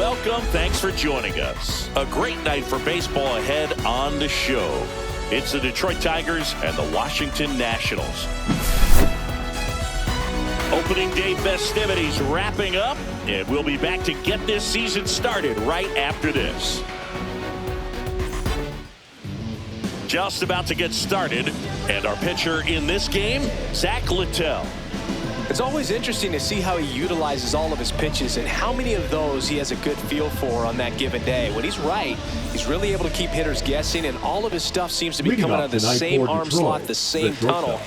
welcome. Thanks for joining us. A great night for baseball ahead on the show. It's the Detroit Tigers and the Washington Nationals. Opening day festivities wrapping up, and we'll be back to get this season started right after this. Just about to get started, and our pitcher in this game, Zach Littell. It's always interesting to see how he utilizes all of his pitches and how many of those he has a good feel for on that given day. When he's right, he's really able to keep hitters guessing, and all of his stuff seems to be coming out of the same arm slot, the same tunnel.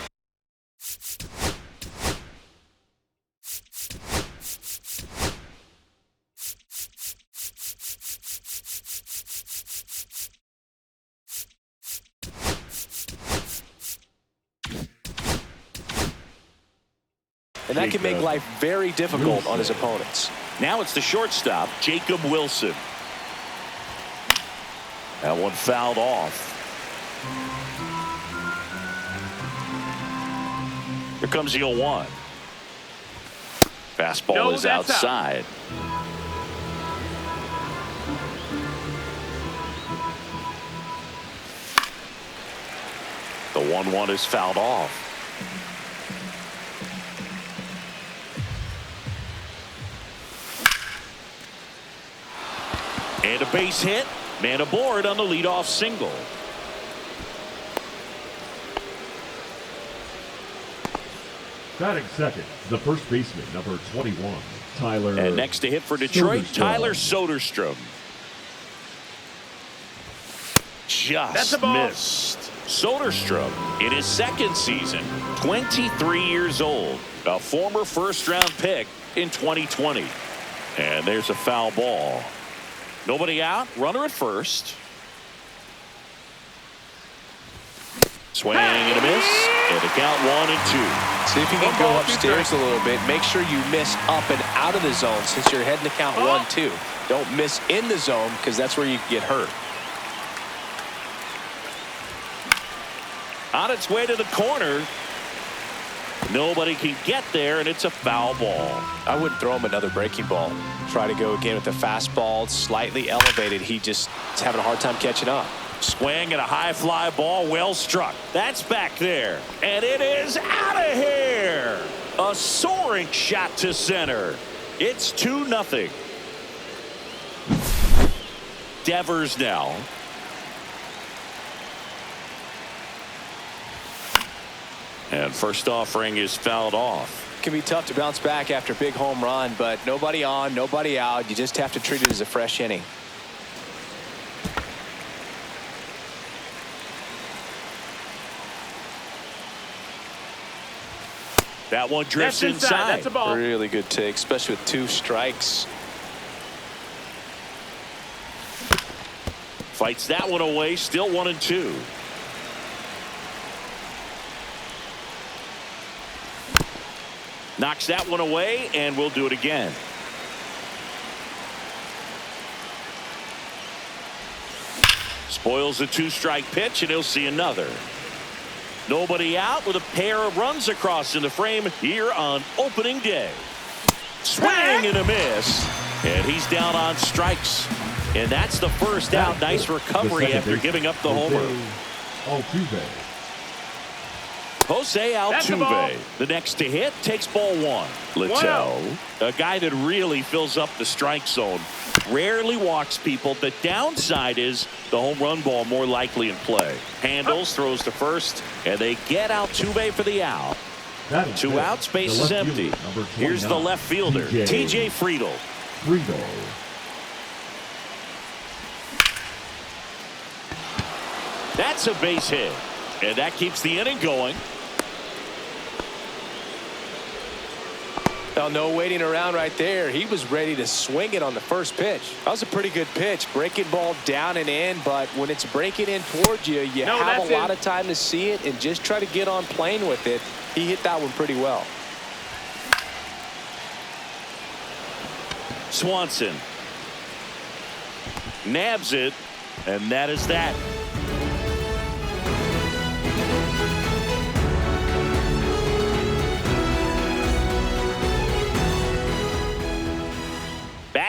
And that can make life very difficult on his opponents. Now it's the shortstop, Jacob Wilson. That one fouled off. Here comes the 0-1. Fastball is outside. The 1-1 is fouled off. And a base hit. Man aboard on the leadoff single. Batting second, the first baseman, number 21, Tyler. And next to hit for Detroit, Soderstrom. Tyler Soderstrom. Just missed. Soderstrom in his second season, 23 years old, a former first-round pick in 2020. And there's a foul ball. Nobody out, runner at first. Swing and a miss, and the count 1-2. See if you can go upstairs a little bit. Make sure you miss up and out of the zone since you're heading to count 1-2. Don't miss in the zone because that's where you can get hurt. On its way to the corner. Nobody can get there, and it's a foul ball. I wouldn't throw him another breaking ball. Try to go again with the fastball, slightly elevated. He just is having a hard time catching up. Swing and a high fly ball, well struck. That's back there, and it is out of here. A soaring shot to center. It's 2-0. Devers now. And first offering is fouled off. It can be tough to bounce back after a big home run, but nobody on, nobody out. You just have to treat it as a fresh inning. That one drifts inside. That's a ball. Really good take, especially with 2 strikes. Fights that one away, still 1-2. Knocks that one away, and we'll do it again. Spoils the 2-strike pitch, and he'll see another. Nobody out with a pair of runs across in the frame here on opening day. Swing and a miss, and he's down on strikes. And that's the first out. Nice recovery after giving up the homer. Altuve. Jose Altuve, the next to hit, takes ball 1. Littell, a guy that really fills up the strike zone, rarely walks people. The downside is the home run ball more likely in play. Handles, throws to first, and they get Altuve for the out. 2 outs, base is empty. Here's the left fielder, TJ Friedl. That's a base hit, and that keeps the inning going. Well, no waiting around right there. He was ready to swing it on the first pitch. That was a pretty good pitch. Breaking ball down and in, but when it's breaking in towards you, you have a lot of time to see it and just try to get on playing with it. He hit that one pretty well. Swanson nabs it, and that is that.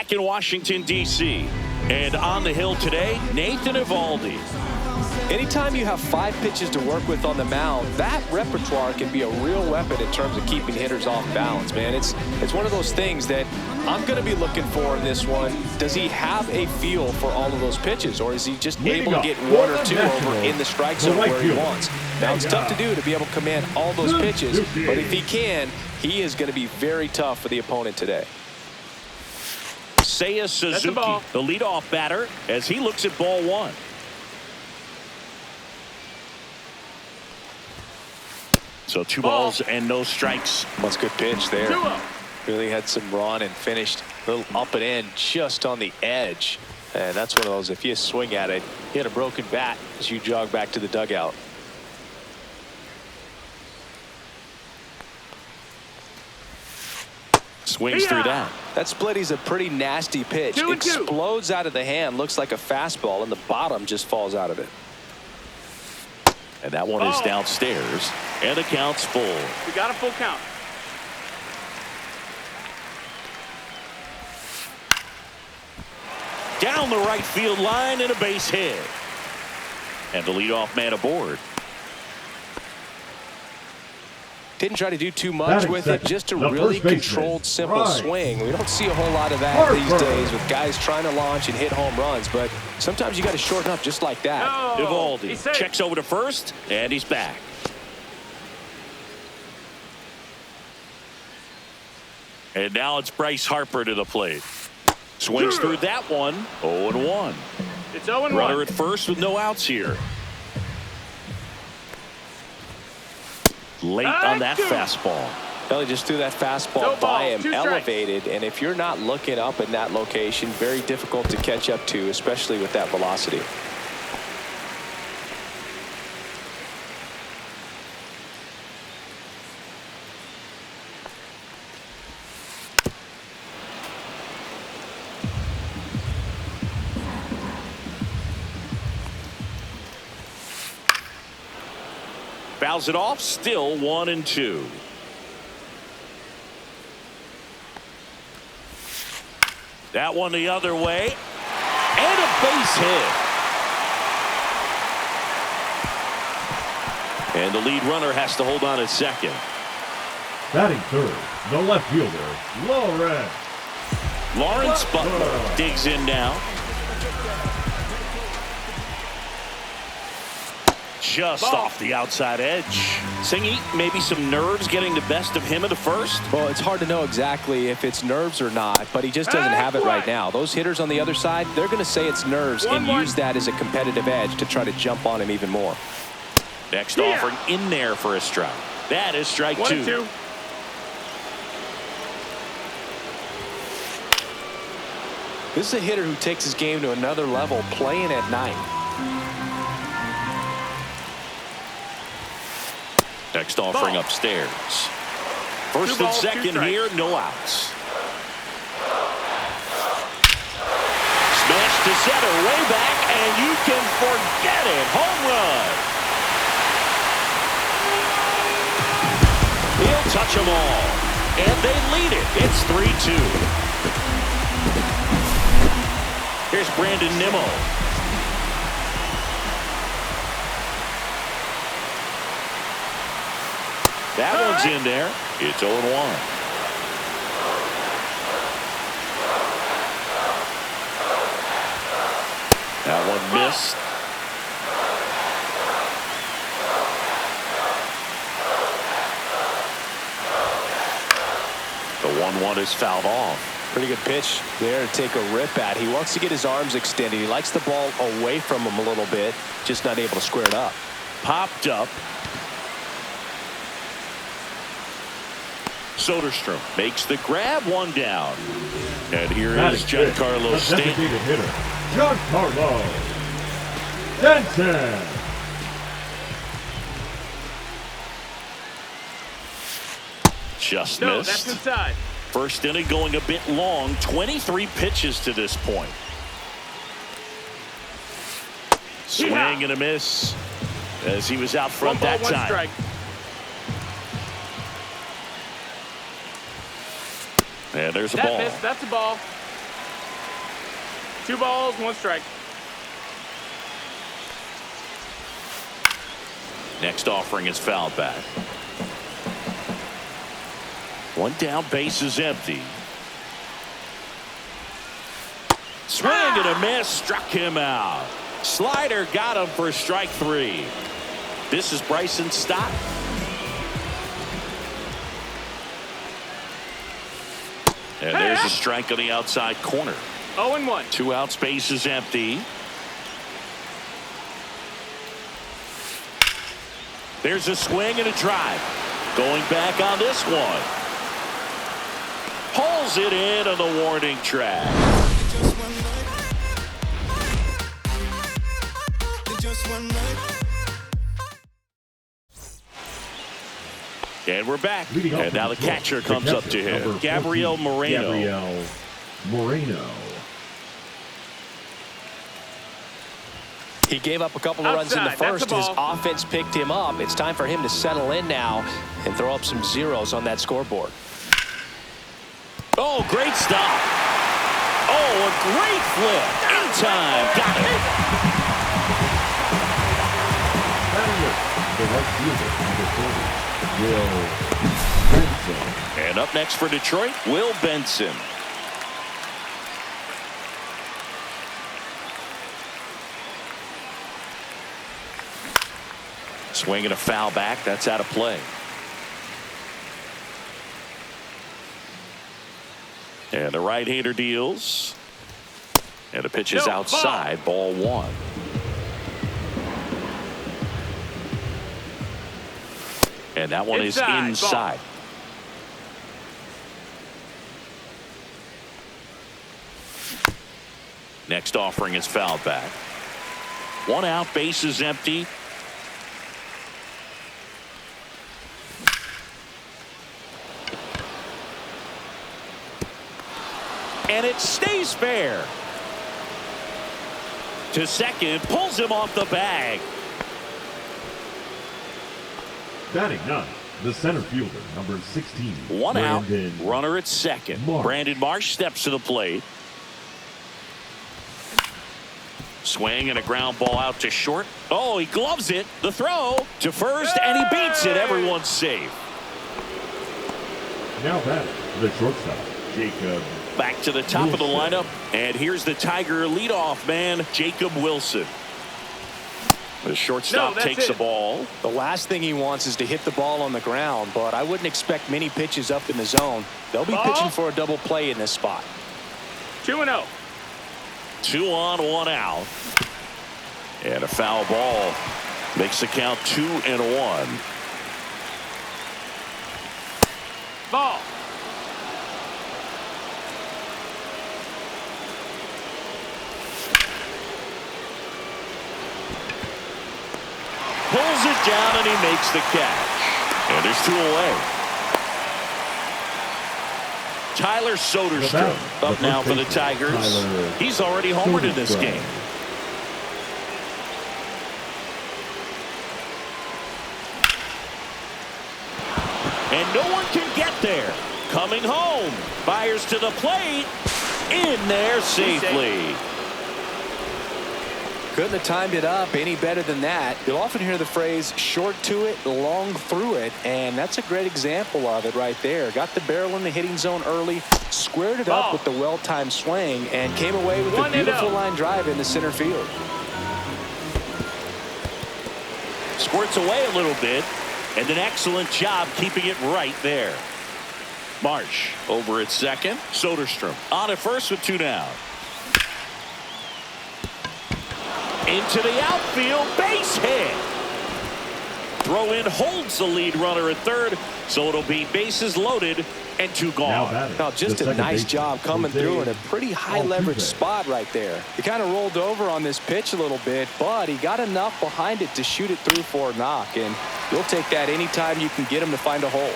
back in Washington, D.C. And on the hill today, Nathan Eovaldi. Anytime you have 5 pitches to work with on the mound, that repertoire can be a real weapon in terms of keeping hitters off balance, man. It's one of those things that I'm going to be looking for in this one. Does he have a feel for all of those pitches, or is he just able to get 1 or 2 over in the strike zone where he wants? Now, it's tough to do to be able to command all those pitches, but if he can, he is going to be very tough for the opponent today. Seiya Suzuki, the leadoff batter, as he looks at ball 1. So 2 balls and no strikes. That's a good pitch there. Really had some run and finished a little up and in just on the edge. And that's one of those, if you swing at it, you hit a broken bat as you jog back to the dugout. Swings through that. That split is a pretty nasty pitch. Explodes out of the hand, looks like a fastball, and the bottom just falls out of it. And that one is downstairs, and the count's full. We got a full count. Down the right field line and a base hit. And the leadoff man aboard. Didn't try to do too much with it, just a really controlled, simple swing. We don't see a whole lot of that these days with guys trying to launch and hit home runs, but sometimes you got to shorten up just like that. Eovaldi checks over to first, and he's back. And now it's Bryce Harper to the plate. Swings through that one. 0-1. It's 0-1. Runner at first with no outs here. Late on that fastball. Well, he just threw that fastball by him, elevated, and if you're not looking up in that location, very difficult to catch up to, especially with that velocity. Fouls it off, still 1-2. That one the other way, and a base hit. And the lead runner has to hold on at second. Batting third, the left fielder, Lawrence Butler digs in now. Just off the outside edge. Singy, maybe some nerves getting the best of him in the first? Well, it's hard to know exactly if it's nerves or not, but he just doesn't have it right now. Those hitters on the other side, they're going to say it's nerves and use that as a competitive edge to try to jump on him even more. Next offering in there for a strike. That is strike 2. This is a hitter who takes his game to another level, playing at night. Next offering upstairs. First and second here, no outs. Smash to center, way back, and you can forget it. Home run. He'll touch them all. And they lead it. It's 3-2. Here's Brandon Nimmo. That one's in there. It's 0-1. That one missed. The 1-1 is fouled off. Pretty good pitch there to take a rip at. He wants to get his arms extended. He likes the ball away from him a little bit, just not able to square it up. Popped up. Soderstrom makes the grab, 1 down. And here is Giancarlo Stanton. hitter, Giancarlo Stanton. Just No, missed. that's inside. First inning going a bit long. 23 pitches to this point. Swing and a miss as he was out front that time. Strike. And there's a ball. That's a ball. 2 balls, 1 strike. Next offering is fouled back. 1 down, base is empty. Swing and a miss, struck him out. Slider got him for strike 3. This is Bryson Stott. And there's a strike on the outside corner. 0-1. 2 outs, base is empty. There's a swing and a drive. Going back on this one. Pulls it in on the warning track. And we're back. And now the catcher comes up to him. Gabriel Moreno. He gave up a couple of runs in the first. His offense picked him up. It's time for him to settle in now and throw up some zeros on that scoreboard. Oh, great stop. Oh, a great flip. In time. Got it. The right fielder, number 40, Will Benson. And up next for Detroit, Will Benson. Swinging a foul back. That's out of play. And the right-hander deals. And the pitch is outside. Ball 1. And that one is inside. Next offering is fouled back. 1 out, base is empty. And it stays fair. To second, pulls him off the bag. Batting 9, the center fielder, number 16. 1 out, runner at second. Brandon Marsh steps to the plate. Swing and a ground ball out to short. Oh, he gloves it. The throw to first, and he beats it. Everyone's safe. Now batting, the shortstop, Jacob. Back to the top of the lineup, and here's the Tiger leadoff man, Jacob Wilson. The shortstop takes the ball. The last thing he wants is to hit the ball on the ground, but I wouldn't expect many pitches up in the zone. They'll be pitching for a double play in this spot. 2-0. 2 on, 1 out. And a foul ball makes the count 2-1. Ball. Pulls it down and he makes the catch. And there's 2 away. Tyler Soderstrom up now for the Tigers. He's already homered in this game. And no one can get there. Coming home. Fires to the plate. In there safely. Couldn't have timed it up any better than that. You'll often hear the phrase short to it, long through it, and that's a great example of it right there. Got the barrel in the hitting zone early, squared it up with the well-timed swing, and came away with a beautiful line drive in the center field. Squirts away a little bit, and an excellent job keeping it right there. Marsh over at second. Soderstrom on at first with 2 down. Into the outfield, base hit. Throw in holds the lead runner at third, so it'll be bases loaded and 2 gone. Now just a nice job coming through in a pretty high leverage spot right there. He kind of rolled over on this pitch a little bit, but he got enough behind it to shoot it through for a knock, and you'll take that anytime you can get him to find a hole.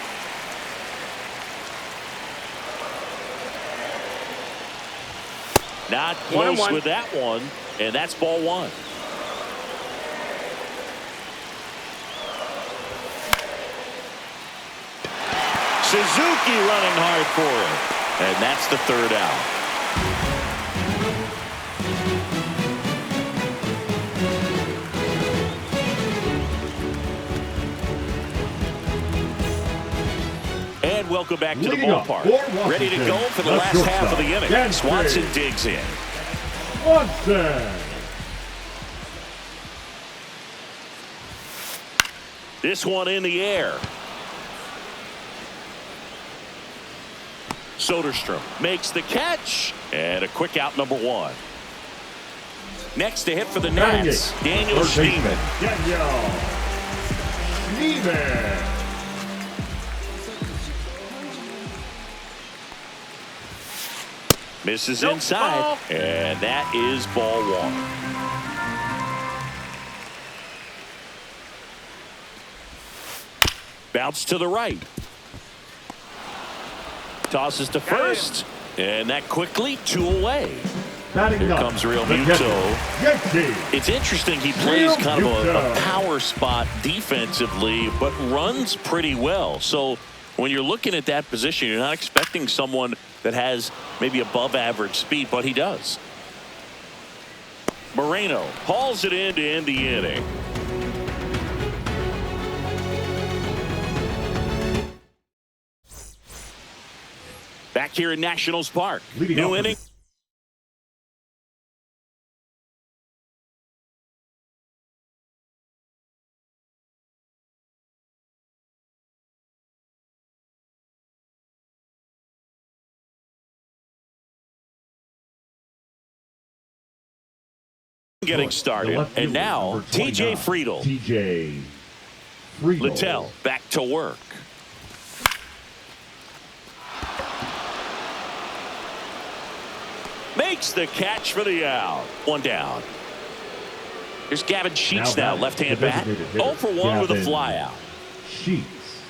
Not close with that one, and that's ball 1. Suzuki running hard for it, and that's the 3rd out. welcome back to the Leading up ballpark. for Ready to go for the last half of the inning. Swanson digs in. Swanson. This one in the air. Soderstrom makes the catch. And a quick out, number 1. Next to hit for the Nats, Daniel Schneemann. Daniel Schneemann. Misses inside, and that is ball 1. Bounce to the right. Tosses to first, and that quickly 2 away. Here comes Real Muto. It's interesting, he plays kind of a power spot defensively, but runs pretty well. So when you're looking at that position, you're not expecting someone that has maybe above average speed, but he does. Moreno hauls it in to end the inning. Back here in Nationals Park. New inning. Getting started, and now TJ Friedl. Littell back to work. Makes the catch for the out. 1 down. Here's Gavin Sheets now, left-hand bat. 0 for 1 with a flyout. Sheets.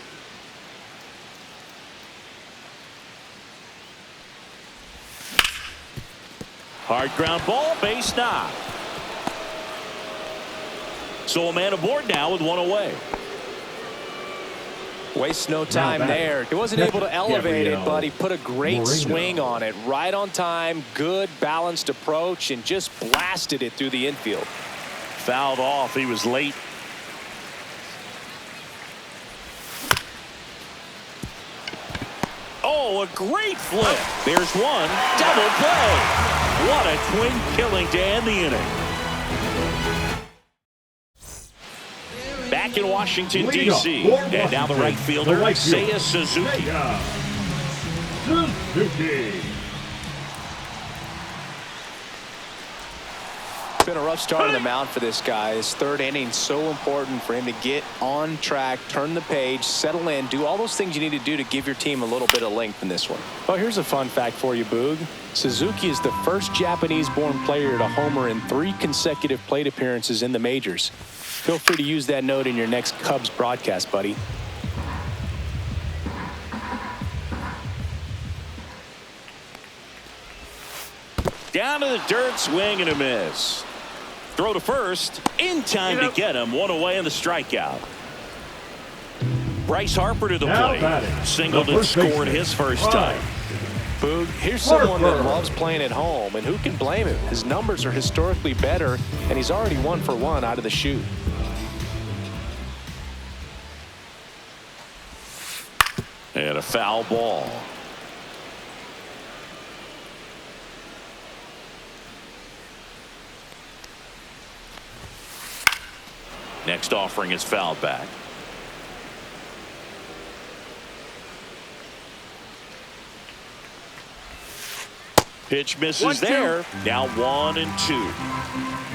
Hard ground ball, base knock. So a man aboard now with 1 away. Wastes no time there. He wasn't able to elevate it, but he put a great swing on it. Right on time, good balanced approach, and just blasted it through the infield. Fouled off. He was late. Oh, a great flip. There's one. Double play. What a twin killing to end the inning. Back in Washington, D.C. And now the right fielder, Seiya Suzuki. It's been a rough start on the mound for this guy. His 3rd inning, so important for him to get on track, turn the page, settle in, do all those things you need to do to give your team a little bit of length in this one. Well, here's a fun fact for you, Boog. Suzuki is the first Japanese-born player to homer in 3 consecutive plate appearances in the majors. Feel free to use that note in your next Cubs broadcast, buddy. Down to the dirt, swing and a miss. Throw to first, in time to get him. 1 away in the strikeout. Bryce Harper to the plate. Singled and scored his first time. Boog, here's someone that loves playing at home, and who can blame him? His numbers are historically better, and he's already 1 for 1 out of the chute. And a foul ball. Next offering is fouled back. Pitch misses there. Now 1 and 2.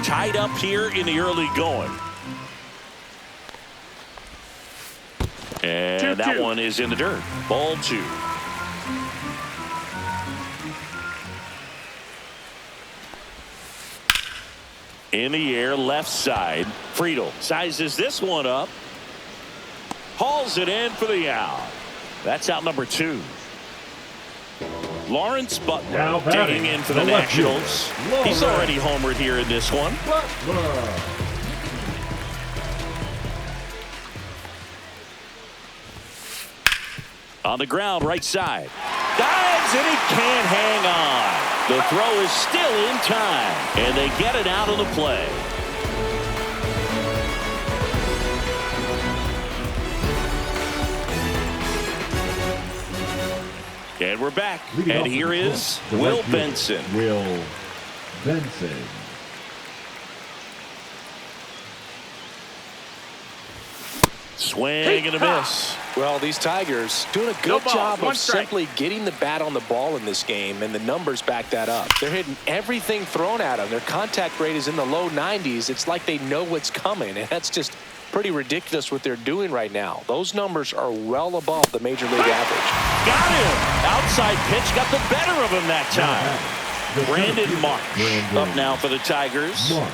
Tied up here in the early going. And that one is in the dirt. Ball 2. In the air, left side. Friedl sizes this one up. Hauls it in for the out. That's out number 2. Lawrence Butler digging in for the Nationals. He's already homered here in this one. On the ground, right side. Dives, and he can't hang on. The throw is still in time, and they get it out of the play. And we're back. Leading And off here the is the Will right fielder, Benson. Will Benson. Swing and a miss. Well, these Tigers doing a good No balls, job one of strike. simply getting the bat on the ball in this game, and the numbers back that up. They're hitting everything thrown at them. Their contact rate is in the low 90s. It's like they know what's coming, and that's just pretty ridiculous what they're doing right now. Those numbers are well above the major league average. Got him. Outside pitch got the better of him that time. Brandon Marsh up now for the Tigers. Mark.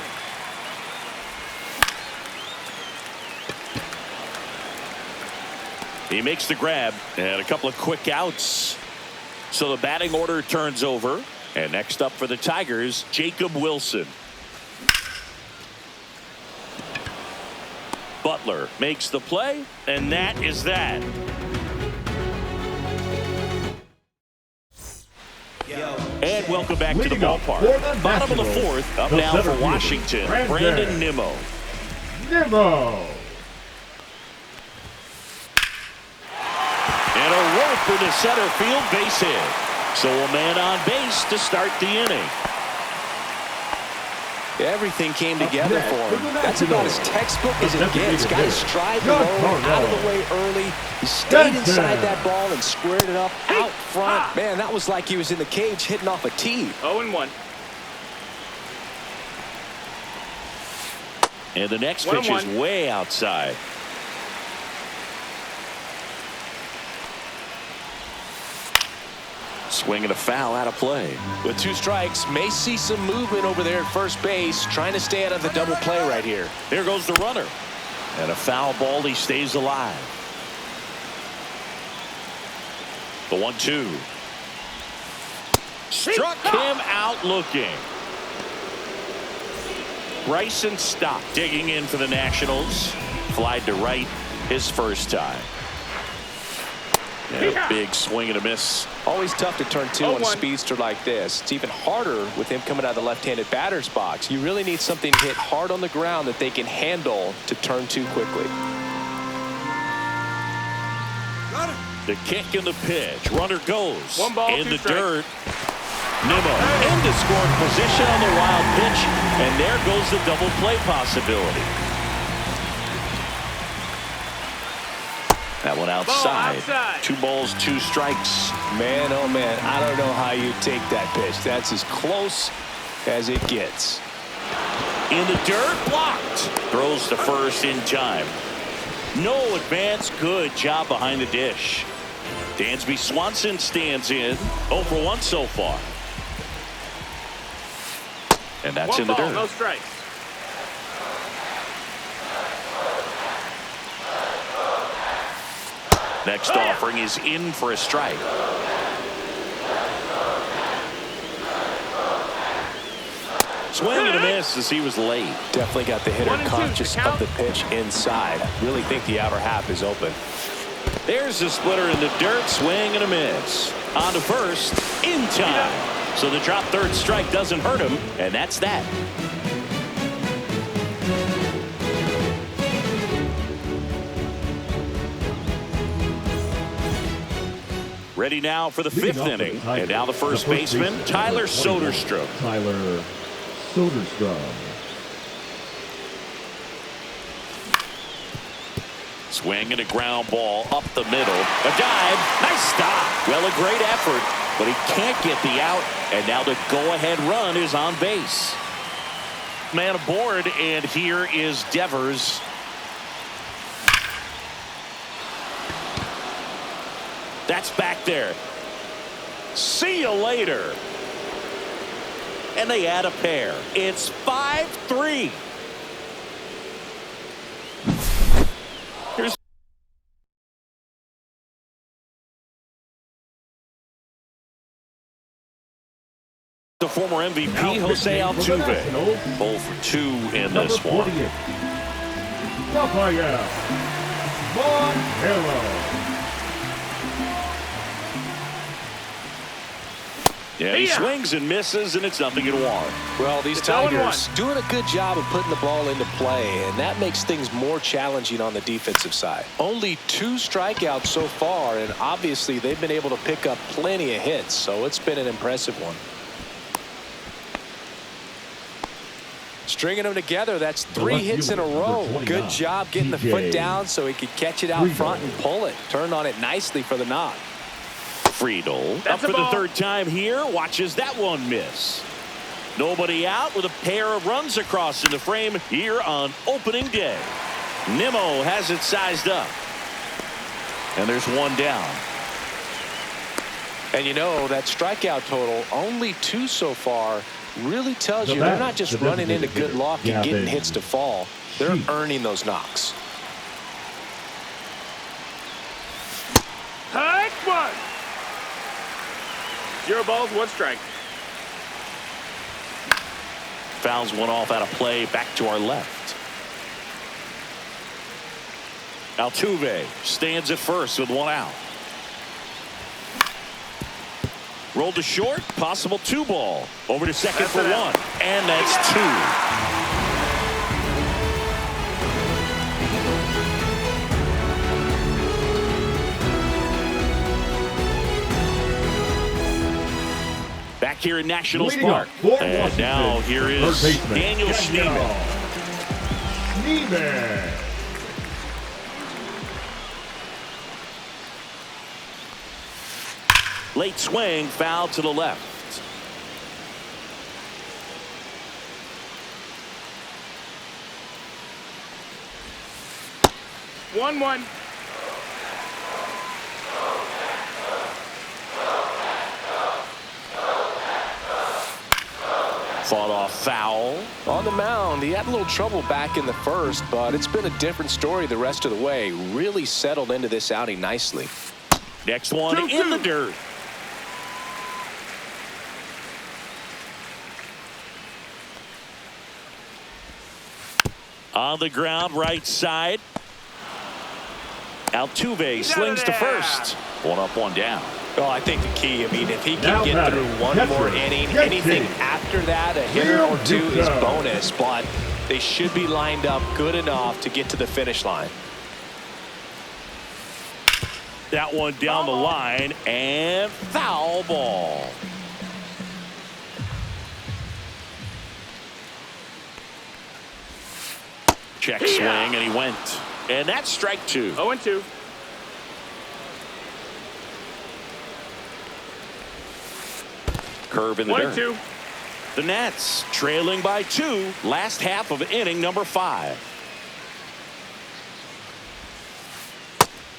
He makes the grab and a couple of quick outs. So the batting order turns over. And next up for the Tigers, Jacob Wilson. Butler makes the play, and that is that. And welcome back to the Leading up ballpark. for the Bottom of the Nationals, fourth, up the now center for fielder, Washington, Brandon Brandon Nimmo. Nimmo. And a rope in the center field base hit. So a man on base to start the inning. Everything came together next for for him. the That's about as Nationals, textbook as the it gets. designated Got his hitter, stride John low, Carnell. out of the way early. He stayed Benson. inside that ball and squared it up out front. Man, that was like he was in the cage hitting off a tee. 0-1. And the next pitch is 1-1. way outside. Swing and a foul out of play. With 2 strikes, may see some movement over there at first base, trying to stay out of the double play right here. There goes the runner. And a foul ball, he stays alive. The 1-2. Struck him out looking. Bryson Stott digging in for the Nationals. Flied to right his first time. And a big swing and a miss. Always tough to turn 2 on a 0-1. speedster like this. It's even harder with him coming out of the left-handed batter's box. You really need something hit hard on the ground that they can handle to turn 2 quickly. The kick and the pitch. Runner goes. 1 ball, in 2 the strikes. dirt. Nimmo into scoring position on the wild pitch. And there goes the double play possibility. That one outside. 2 balls, 2 strikes. Man, oh man, I don't know how you take that pitch. That's as close as it gets. In the dirt, blocked. Throws to first in time. No advance. Good job behind the dish. Dansby Swanson stands in. 0 for 1 so far. And that's 1 in the ball, dirt. no strikes. Next offering is in for a strike. Swing and a miss as he was late. Definitely got the hitter 1-2, conscious count. of the pitch inside. Really think the outer half is open. There's the splitter in the dirt. Swing and a miss. On to first in time. So the drop third strike doesn't hurt him. And that's that. Ready now for the Leading 5th off for inning. the Tigers, And now the first baseman, Tyler Soderstrom. Tyler Soderstrom. Swing and a ground ball up the middle. A dive. Nice stop. Well, a great effort, but he can't get the out. And now the go-ahead run is on base. Man aboard, and here is Devers. That's back there. See you later. And they add a pair. It's 5-3. Here's the former MVP, Jose Altuve. 0 for 2 in Number this one. 48. Rafael Montero. Yeah, he swings and misses, and it's 0-1. Well, these It's Tigers doing a good job of putting the ball into play, and that makes things more challenging on the defensive side. Only 2 strikeouts so far, and obviously they've been able to pick up plenty of hits, so it's been an impressive one. Stringing them together, that's 3 hits in a row. Good job getting the foot down so he could catch it out front and pull it. Turned on it nicely for the knock. Friedel up for the 3rd time here. Watches that one miss. Nobody out with a pair of runs across in the frame here on opening day. Nimmo has it sized up. And there's 1 down. And you know, that strikeout total, only 2 so far, really tells you they're not just running into good luck and getting hits to fall. They're earning those knocks. Hike 1. 0 balls, 1 strike. Fouls one off out of play. Back to our left. Altuve stands at first with 1 out. Rolled to short. Possible 2 ball. Over to second for 1. And that's 2. Back here in Nationals Park. And now here is Daniel Schneemann. Late swing, foul to the left. One. Fought off foul. On the mound, he had a little trouble back in the first, but it's been a different story the rest of the way. Really settled into this outing nicely. Next one in the dirt. On the ground, right side. Altuve slings to first. 1 up, 1 down. Well, I think the key, I mean, if he can get through 1 more inning, anything after that, a hitter or 2 is bonus, but they should be lined up good enough to get to the finish line. That one down the line, and foul ball. Check swing, and he went. And that's strike 2. 0-2. Curve in the dirt. 1-2. The Nats trailing by 2. Last half of inning number 5.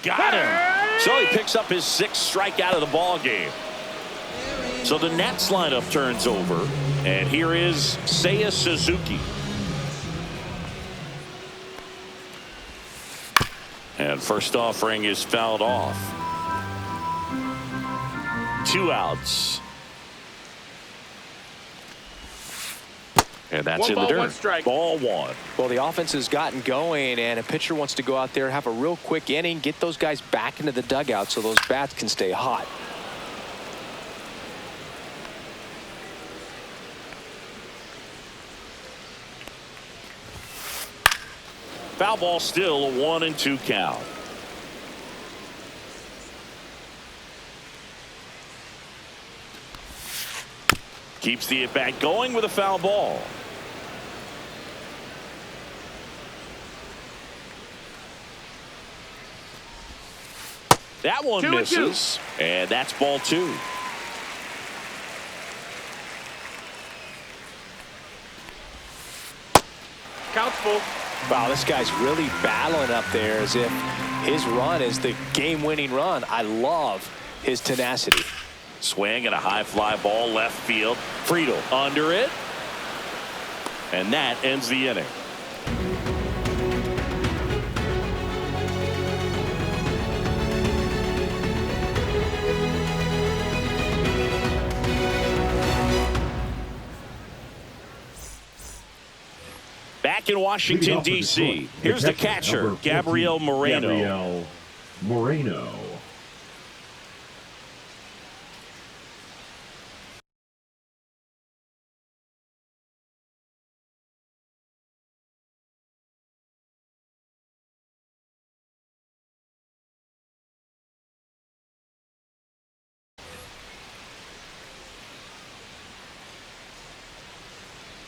Got him. So he picks up his 6th strikeout of the ball game. So the Nats lineup turns over, and here is Seiya Suzuki. And first offering is fouled off. 2 outs. And that's 1 in ball, the dirt. 1 strike. Ball 1. Well, the offense has gotten going, and a pitcher wants to go out there, have a real quick inning, get those guys back into the dugout so those bats can stay hot. Foul ball still, a 1-2 count. Keeps the at-bat going with a foul ball. That one 2-2. misses, and that's ball 2. Count's full. Wow, this guy's really battling up there as if his run is the game-winning run. I love his tenacity. Swing and a high fly ball left field. Friedel under it. And that ends the inning. Back in Washington, D.C., here's the catcher, Gabriel Moreno.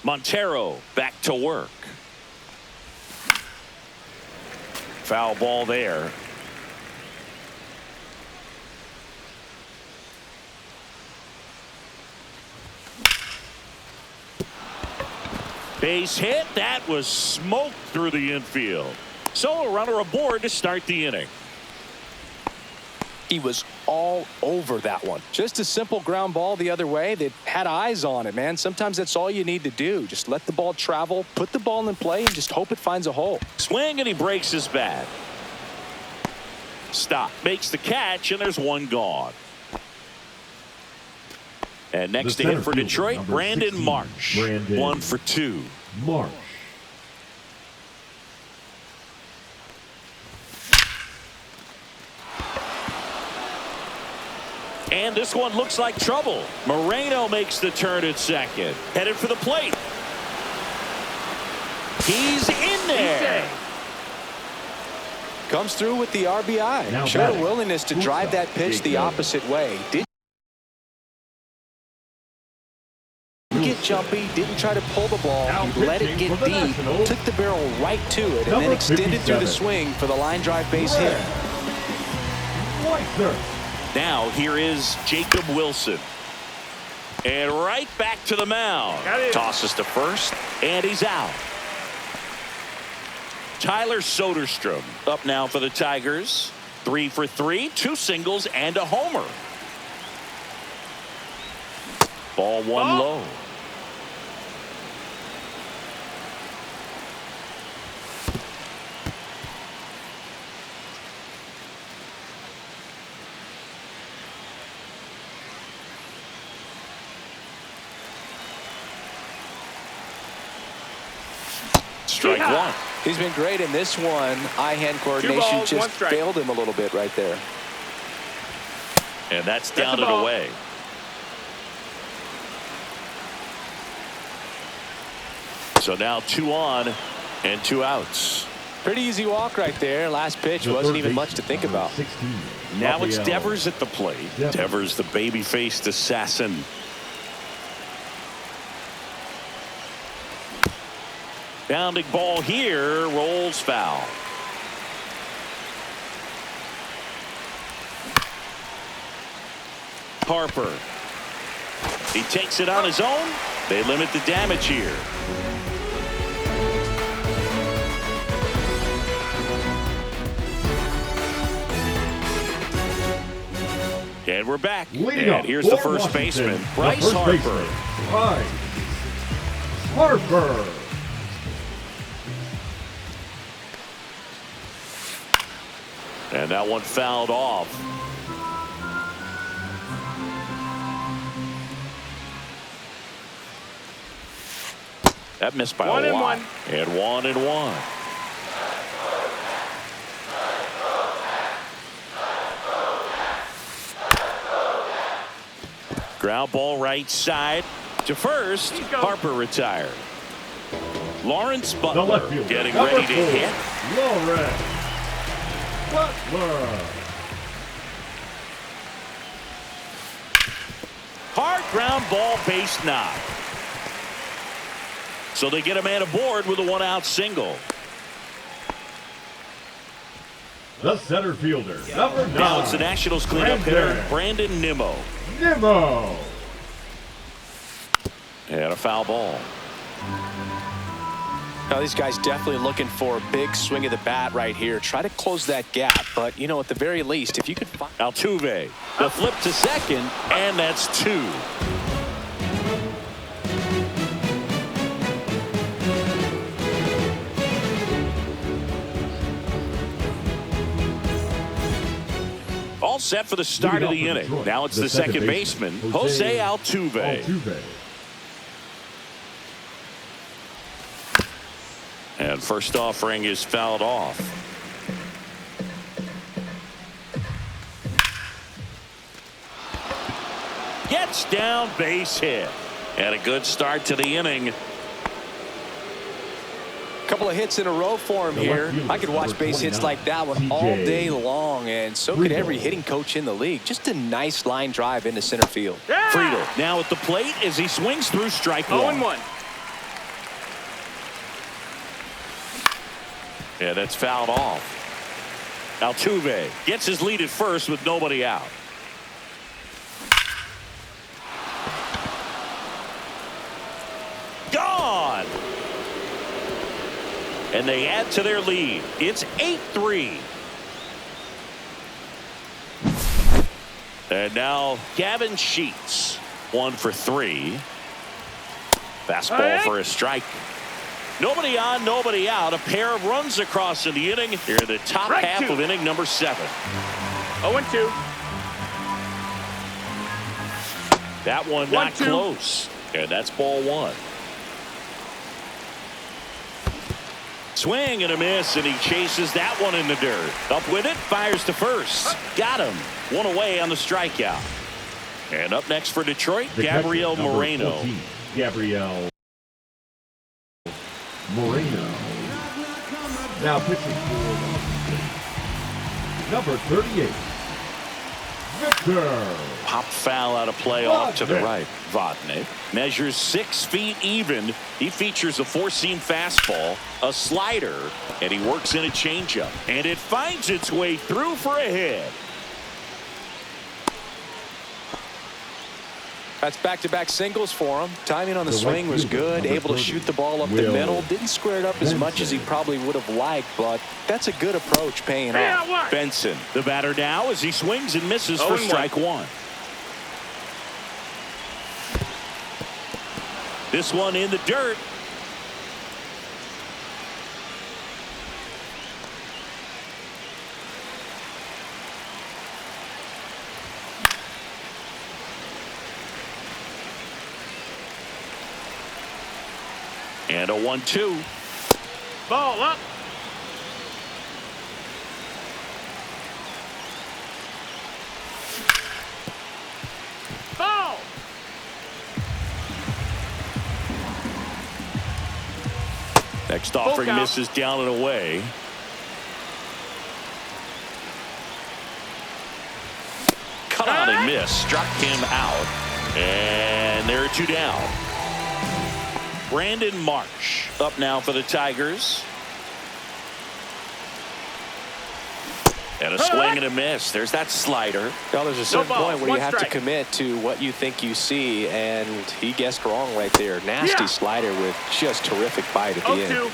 Montero back to work. Foul ball there. Base hit. That was smoked through the infield. So a runner aboard to start the inning. He was all over that one. Just a simple ground ball the other way that had eyes on it, man. Sometimes that's all you need to do. Just let the ball travel, put the ball in play, and just hope it finds a hole. Swing, and he breaks his bat. Stop. Makes the catch, and there's one gone. And next to hit for Detroit, Brandon 16, Marsh. Brandon 1 for 2. Marsh. And this one looks like trouble. Moreno makes the turn at second. Headed for the plate. He's in there. Comes through with the RBI. Now Showed a batting. willingness to drive that pitch the opposite way. Didn't get jumpy, didn't try to pull the ball. Now He let it pitching get for the deep, Nationals, took the barrel right to it, and number then extended through the 57. swing for the line drive base hit. Schweitzer. Now here is Jacob Wilson. And right back to the mound. Got it. Tosses to first, and he's out. Tyler Soderstrom up now for the Tigers. 3 for 3, 2 singles and a homer. Ball one low. Strike one. He's been great in this one. Eye-hand coordination balls, one just strike. failed him a little bit right there. And that's down a and ball. away. So now 2 on and 2 outs. Pretty easy walk right there. Last pitch The wasn't third even baseman, much to think number about. 16, Now it's Rafael. Devers at the plate. Devers. Devers, the baby-faced assassin. Bounding ball here, rolls foul. Harper. He takes it on his own. They limit the damage here. And we're back. Leading And up here's the for first Washington, baseman, the Bryce first Harper. baseman, Bryce Harper. And that one fouled off. That missed by a lot. And 1-1. Ground ball right side to first. Harper retired. Lawrence The Butler left fielder, getting number ready to 4, hit. Lawrence Butler. Hard ground ball, base knock. So they get a man aboard with a 1-out single. The center fielder, number 9. Now it's the Nationals cleanup hitter, Brandon Nimmo. Nimmo. And a foul ball. Now these guys definitely looking for a big swing of the bat right here. Try to close that gap, but you know, at the very least, if you could find Altuve, the flip to second, and that's 2. All set for the start of the inning. Now it's the second baseman, Jose Altuve. And first offering is fouled off. Gets down, base hit. And a good start to the inning. couple of hits in a row for him here. I could watch base hits like that one all day long, and so could every hitting coach in the league. Just a nice line drive into center field. Friedel now at the plate as he swings through strike one. 0-1. Yeah, that's fouled off. Altuve gets his lead at first with nobody out. Gone. And they add to their lead. It's 8-3. And now Gavin Sheets, 1 for 3. Fastball for a strike. Nobody on, nobody out. A pair of runs across in the inning. Here in the top half of inning number 7. 0-2. That one not close. And that's ball 1. Swing and a miss, and he chases that one in the dirt. Up with it, fires to first. Got him. 1 away on the strikeout. And up next for Detroit, Gabriel Moreno. 14, Gabriel Moreno. Now pitching for number 38, Victor. Pop foul out of play off to the right. Vodnik measures 6 feet even. He features a 4-seam fastball, a slider, and he works in a changeup. And it finds its way through for a hit. That's back-to-back singles for him. Timing on the swing was good. Able to shoot the ball up the middle. Didn't square it up as much as he probably would have liked, but that's a good approach paying off. Benson, the batter now as he swings and misses for strike 1. This one in the dirt. And a 1-2. Ball up. Ball. Next offering misses down and away. Cut on and miss. Struck him out. And there are 2 down. Brandon Marsh up now for the Tigers. And a swing and a miss. There's that slider. Well, there's a certain point where you have to commit to what you think you see, and he guessed wrong right there. Nasty slider with just terrific bite at the end. 0-2.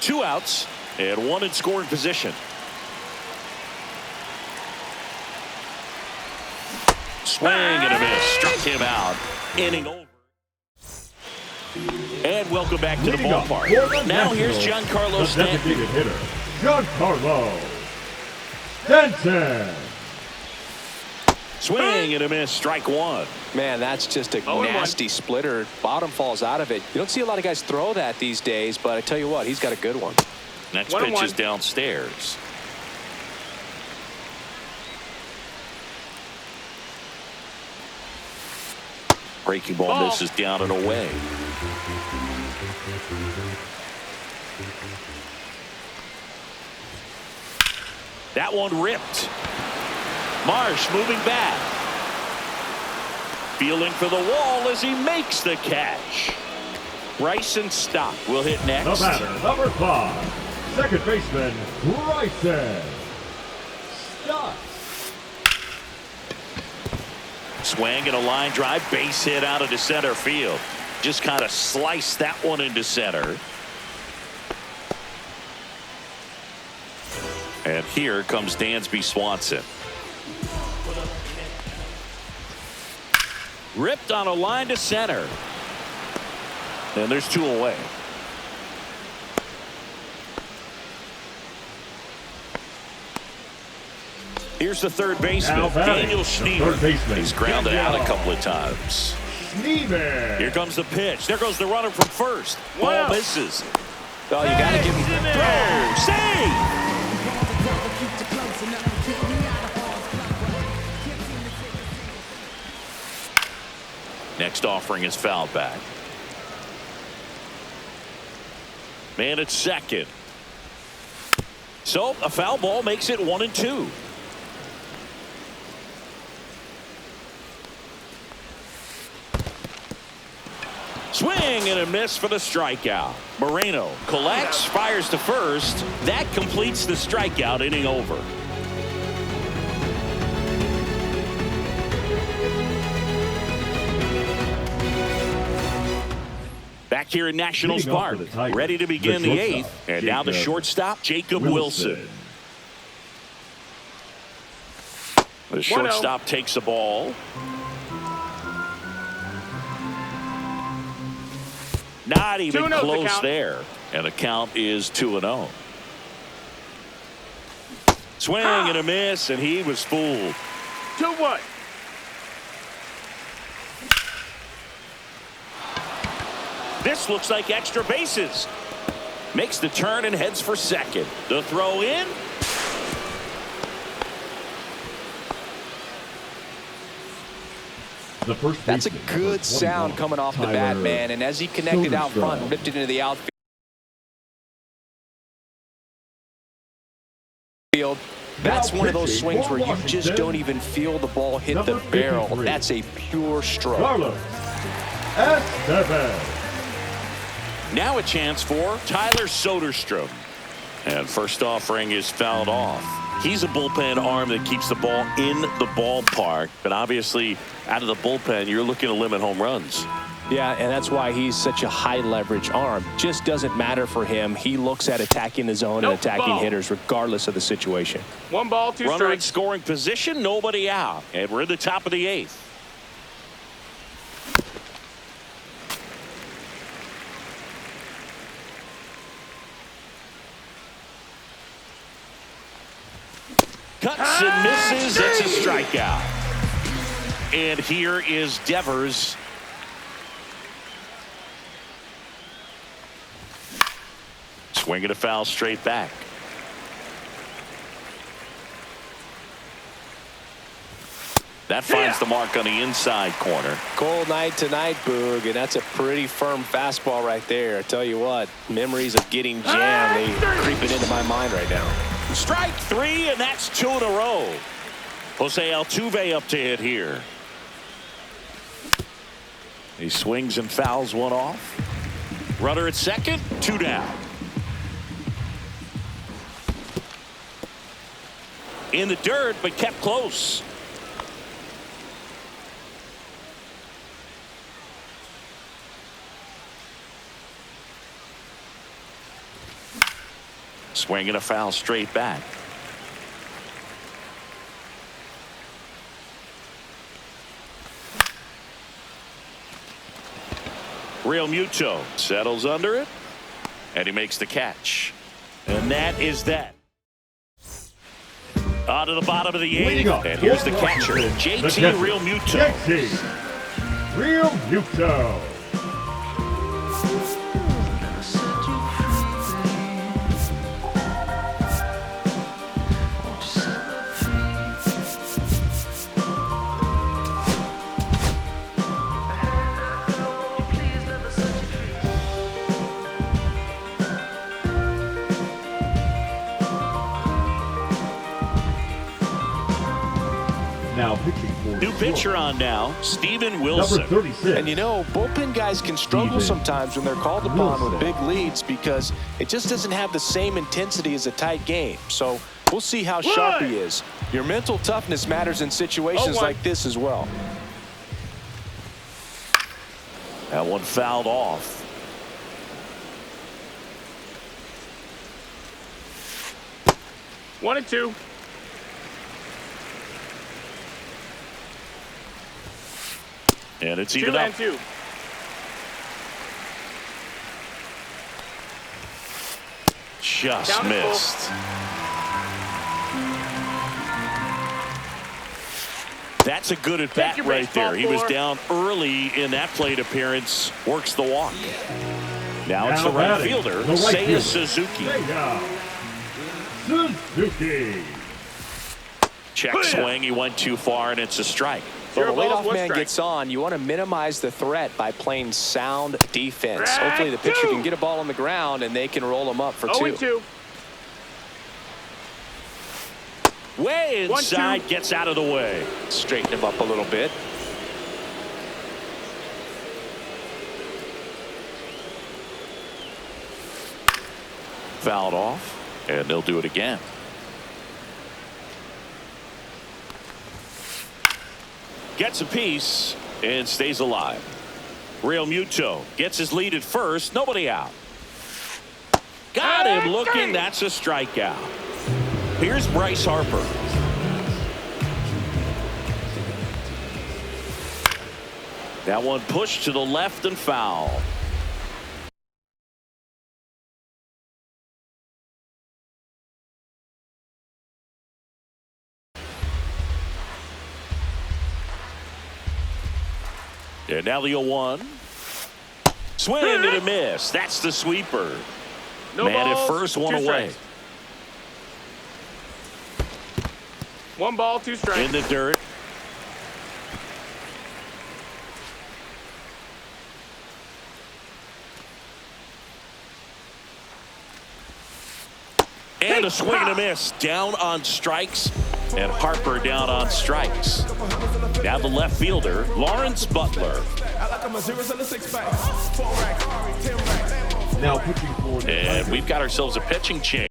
Two outs and 1 in scoring position. Swing and a miss. Struck him out. Inning over. And welcome back to the ballpark. Now here's Giancarlo Stanton. Designated hitter, Giancarlo Stanton. Swing and a miss. Strike 1. Man, that's just a nasty splitter. Bottom falls out of it. You don't see a lot of guys throw that these days, but I tell you what, he's got a good one. Next pitch is downstairs. Breaking ball misses down and away. That one ripped. Marsh moving back. Fielding for the wall as he makes the catch. Bryson Stott will hit next. The batter, number 5, second baseman, Bryson Stott. Swing and a line drive, base hit out of the center field. Just kind of sliced that one into center. And here comes Dansby Swanson. Ripped on a line to center. And there's 2 away. Here's the third baseman, Daniel Schneemer. He's grounded out a couple of times. Here comes the pitch. There goes the runner from first. Ball misses. Oh, you got to give him throw. Save! Next offering is fouled back. Man at second. So a foul ball makes it 1-2. Swing and a miss for the strikeout. Moreno collects, fires to first. That completes the strikeout, inning over. Back here in Nationals Park, ready to begin the eighth. And now the shortstop, Jacob Wilson. The shortstop takes the ball. Not even close there. And the count is 2-0. Swing and a miss, and he was fooled. 2-1. This looks like extra bases. Makes the turn and heads for second. The throw in. That's a good sound coming off the bat, man. And as he connected out front and ripped it into the outfield, that's one of those swings where you just don't even feel the ball hit the barrel. That's a pure stroke. Now a chance for Tyler Soderstrom. And first offering is fouled off. He's a bullpen arm that keeps the ball in the ballpark. But obviously, out of the bullpen, you're looking to limit home runs. Yeah, and that's why he's such a high leverage arm. Just doesn't matter for him. He looks at attacking the zone and attacking hitters regardless of the situation. 1 ball, 2 strikes. Runner in scoring position, nobody out. And we're in the top of the eighth. Cuts and misses. It's a strikeout. And here is Devers. Swinging a foul straight back. That finds the mark on the inside corner. Cold night tonight, Boog, and that's a pretty firm fastball right there. I tell you what, memories of getting jammed, they creeping into my mind right now. Strike 3, and that's 2 in a row. Jose Altuve up to hit here. He swings and fouls one off. Runner at second, 2 down. In the dirt, but kept close. Swinging a foul straight back. Real Muto settles under it, and he makes the catch. And that is that. On to the bottom of the eighth, and here's the catcher, JT Real Muto. JT Real Muto. Now pitching for New pitcher on now, Steven Wilson. Number 36. And you know, bullpen guys can struggle sometimes when they're called upon with big leads because it just doesn't have the same intensity as a tight game. So we'll see how sharp he is. Your mental toughness matters in situations like this as well. That one fouled off. One and two. And it's even up. 2-2. Just missed. That's a good at bat right there. He was down early in that plate appearance. Works the walk. Now it's the right fielder, Seiya Suzuki. Suzuki. Check swing. He went too far, and it's a strike. When the leadoff man gets on, you want to minimize the threat by playing sound defense. Hopefully the pitcher can get a ball on the ground and they can roll him up for 2. Way 1-2. inside, gets out of the way. Straighten him up a little bit. Fouled off, and they'll do it again. Gets a piece and stays alive. Real Muto gets his lead at first. Nobody out. Got him looking. That's a strikeout. Here's Bryce Harper. That one pushed to the left and foul. And now the 0-1. Swing and a miss. That's the sweeper. No Man balls, at first, one 2 away. strikes. 1 ball, 2 strikes. In the dirt. And a swing and a miss. Down on strikes. And Harper down on strikes. Now the left fielder, Lawrence Butler. Now pitching for the And Tigers, we've got ourselves a pitching change.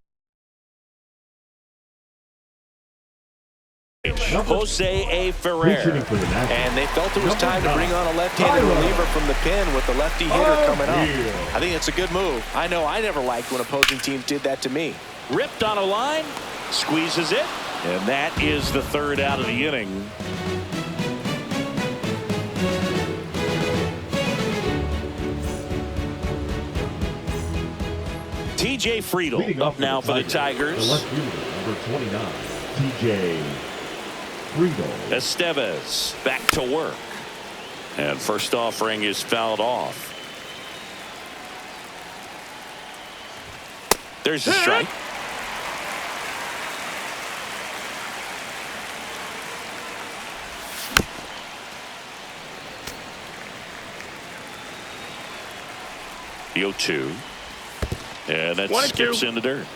Jose A. Ferrer. pitching for the Nationals. And they felt it was Number time to bring 9, on a left-handed Tyler. reliever from the pen with the lefty hitter coming up. O'Neill. I think it's a good move. I know I never liked when opposing teams did that to me. Ripped on a line. Squeezes it. And that is the third out of the inning. TJ Friedel Leading up off now for the The Tigers. left fielder, number 29, TJ Friedel. Estevez back to work. And first offering is fouled off. There's a strike. The 0-2. And that 1-2. skips in the dirt.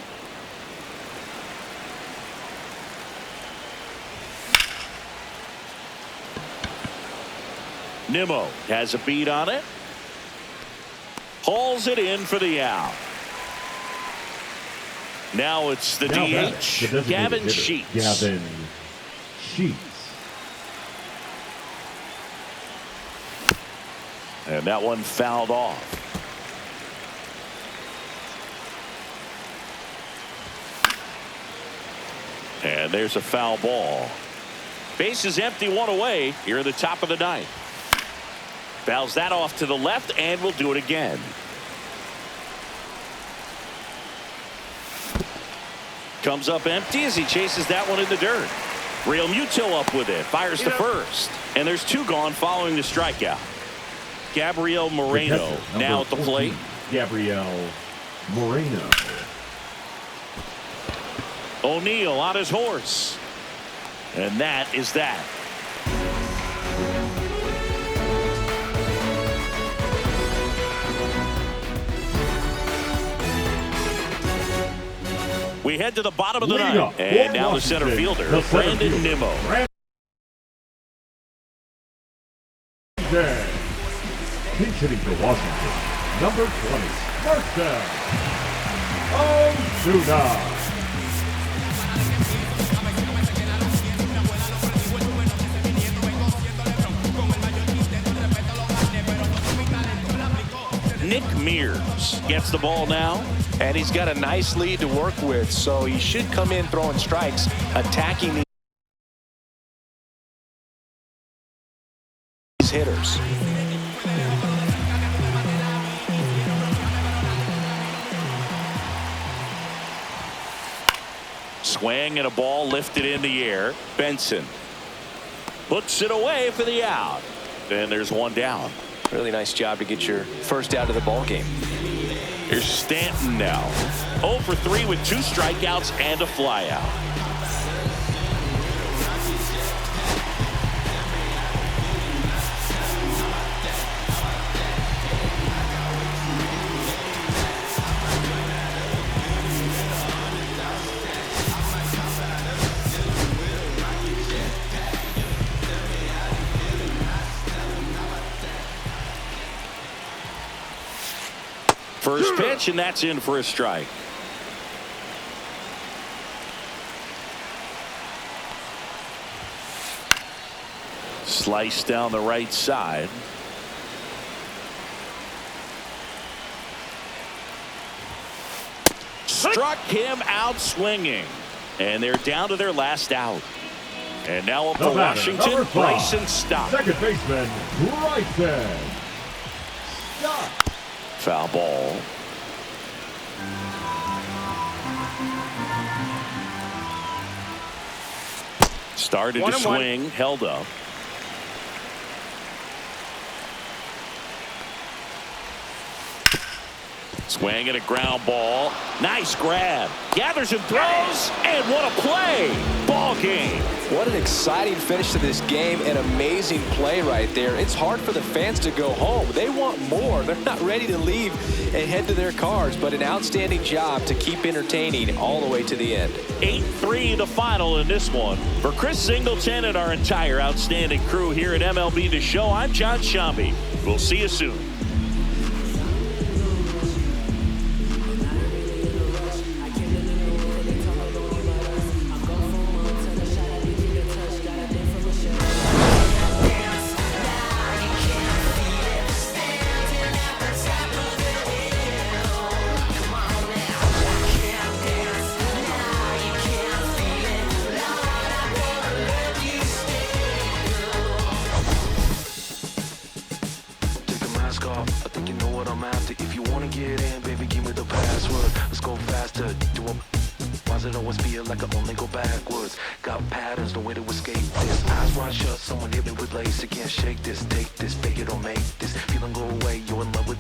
Nimmo has a beat on it. Hauls it in for the out. Now it's the Now batting, the DH, designated Gavin hitter, Sheets. Gavin Sheets. And that one fouled off. And there's a foul ball. Base is empty, 1 away here at the top of the ninth. Fouls that off to the left and will do it again. Comes up empty as he chases that one in the dirt. Real Muto up with it. Fires to first. And there's 2 gone following the strikeout. Gabriel Moreno The catcher, now at number the plate. 14, Gabriel Moreno. O'Neill on his horse. And that is that. We head to the bottom of the Leading ninth. up And for now the center Washington, fielder, the center Brandon fielder, Nimmo. Brandon. Pinch hitting for Washington, number 20, Marcel Ozuna. Nick Mears gets the ball now. And he's got a nice lead to work with, so he should come in throwing strikes, attacking these hitters. Swing and a ball lifted in the air. Benson puts it away for the out. And there's 1 down. Really nice job to get your first out of the ball game. Here's Stanton now. 0 for 3 with 2 strikeouts and a flyout. First pitch, and that's in for a strike. Slice down the right side. Struck him out swinging. And they're down to their last out. And now up for Washington, Bryson Stott. Second baseman, Bryson Stott. Foul ball. Started to swing, held up. Swing and a ground ball. Nice grab. Gathers and throws. And what a play. Ball game. What an exciting finish to this game. An amazing play right there. It's hard for the fans to go home. They want more. They're not ready to leave and head to their cars. But an outstanding job to keep entertaining all the way to the end. 8-3 the final in this one. For Chris Singleton and our entire outstanding crew here at MLB The Show, I'm John Shambi. We'll see you soon. I think you know what I'm after. If you wanna get in, baby, give me the password. Let's go faster. Why does it always feel like I only go backwards? Got patterns, no way to escape this. Eyes wide shut, someone hit me with lace. I can't shake this, take this, fake it or make this. Feeling go away, you're in love with